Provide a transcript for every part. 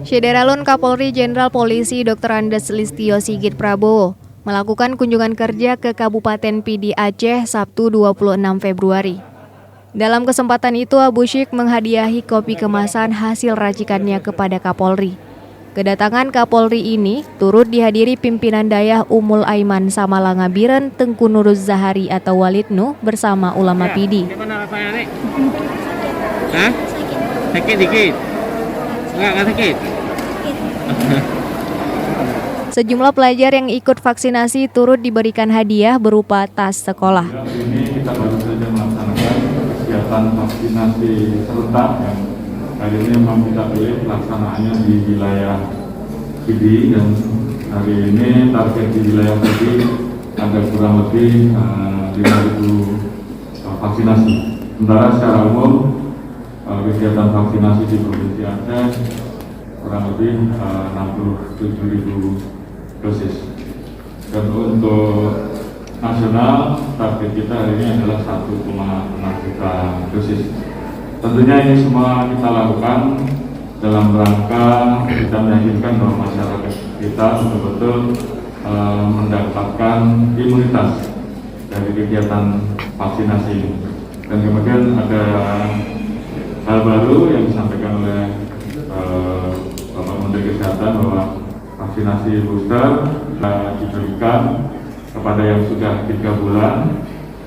Syederalun Kapolri Jenderal Polisi Dr. Andes Listio Sigit Prabowo melakukan kunjungan kerja ke Kabupaten Pidi Aceh Sabtu 26 Februari. Dalam kesempatan itu, Abu Syik menghadiahi kopi kemasan hasil racikannya kepada Kapolri. Kedatangan Kapolri ini turut dihadiri pimpinan Dayah Umul Aiman Samalanga Biren Tengku Nuruz Zahari atau Walid Nuh bersama ulama Pidi. Gimana rasanya nih? Hah? Sakit dikit? Enggak sakit? Sejumlah pelajar yang ikut vaksinasi turut diberikan hadiah berupa tas sekolah. Ini kita baru saja melaksanakan kegiatan vaksinasi serentak yang hari ini memang kita pilih pelaksanaannya di wilayah Pidi, dan hari ini target di wilayah Pidi ada kurang lebih 5.000 vaksinasi. Sementara secara umum kegiatan vaksinasi di Provinsi Aceh kurang lebih 67.000 dosis. Dan untuk nasional target kita hari ini adalah 1,6 juta dosis. Tentunya ini semua kita lakukan dalam rangka kita meyakinkan bahwa masyarakat kita betul-betul mendapatkan imunitas dari kegiatan vaksinasi ini. Dan kemudian ada hal baru yang disampaikan oleh Bapak Menteri Kesehatan bahwa vaksinasi booster diberikan kepada yang sudah 3 bulan,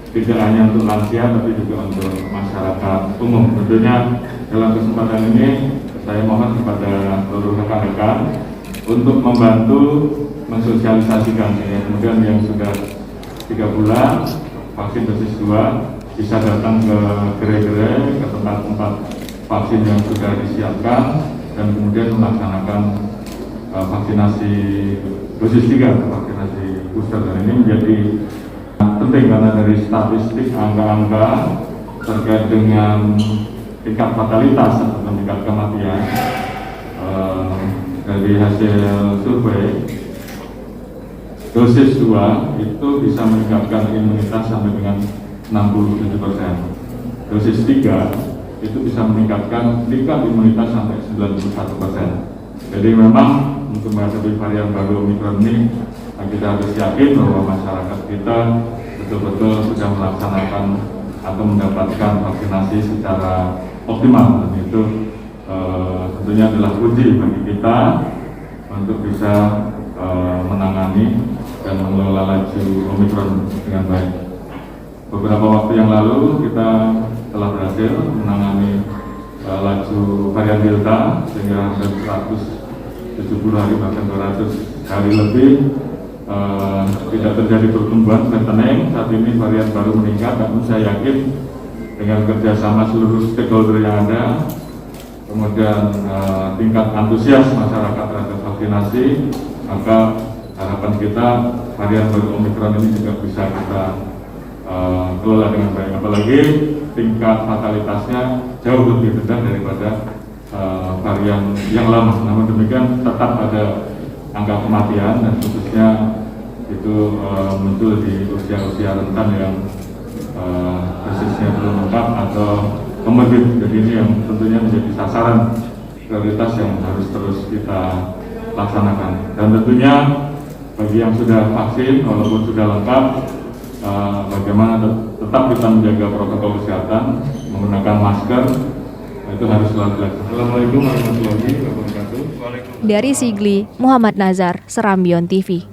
tidak hanya untuk lansia tapi juga untuk masyarakat umum. Tentunya dalam kesempatan ini saya mohon kepada seluruh rekan-rekan untuk membantu mensosialisasikan ya. Kemudian yang sudah 3 bulan vaksin dosis 2 bisa datang ke gerai-gerai, ke tempat-tempat vaksin yang sudah disiapkan dan kemudian melaksanakan vaksinasi dosis 3, vaksinasi booster. Dan ini menjadi penting karena dari statistik angka-angka terkait dengan tingkat fatalitas atau tingkat kematian dari hasil survei dosis 2 itu bisa meningkatkan imunitas sampai dengan 67%. Dosis 3 itu bisa meningkatkan tingkat imunitas sampai 91%. Jadi memang untuk menghadapi varian baru Omicron ini kita harus yakin bahwa masyarakat kita betul-betul sudah melaksanakan atau mendapatkan vaksinasi secara optimal, dan itu tentunya adalah uji bagi kita untuk bisa menangani dan mengelola laju Omicron dengan baik. Beberapa waktu yang lalu kita telah berhasil menangani laju varian Delta sehingga hampir 170 hari bahkan 200 hari lebih tidak terjadi pertumbuhan flattening. Saat ini varian baru meningkat, namun saya yakin dengan kerjasama seluruh stakeholder yang ada, kemudian tingkat antusias masyarakat terhadap vaksinasi, maka harapan kita varian baru Omicron ini juga bisa kita kelola dengan baik. Apalagi tingkat fatalitasnya jauh lebih rendah daripada varian yang lama. Namun demikian tetap ada angka kematian dan khususnya itu muncul di usia-usia rentan yang dosisnya belum lengkap atau komorbid. Jadi ini yang tentunya menjadi sasaran prioritas yang harus terus kita laksanakan. Dan tentunya bagi yang sudah vaksin walaupun sudah lengkap, bagaimana tetap kita menjaga protokol kesehatan, menggunakan masker, itu harus selalu dilakukan. Assalamualaikum warahmatullahi wabarakatuh. Dari Sigli, Muhammad Nazar, Serambion TV.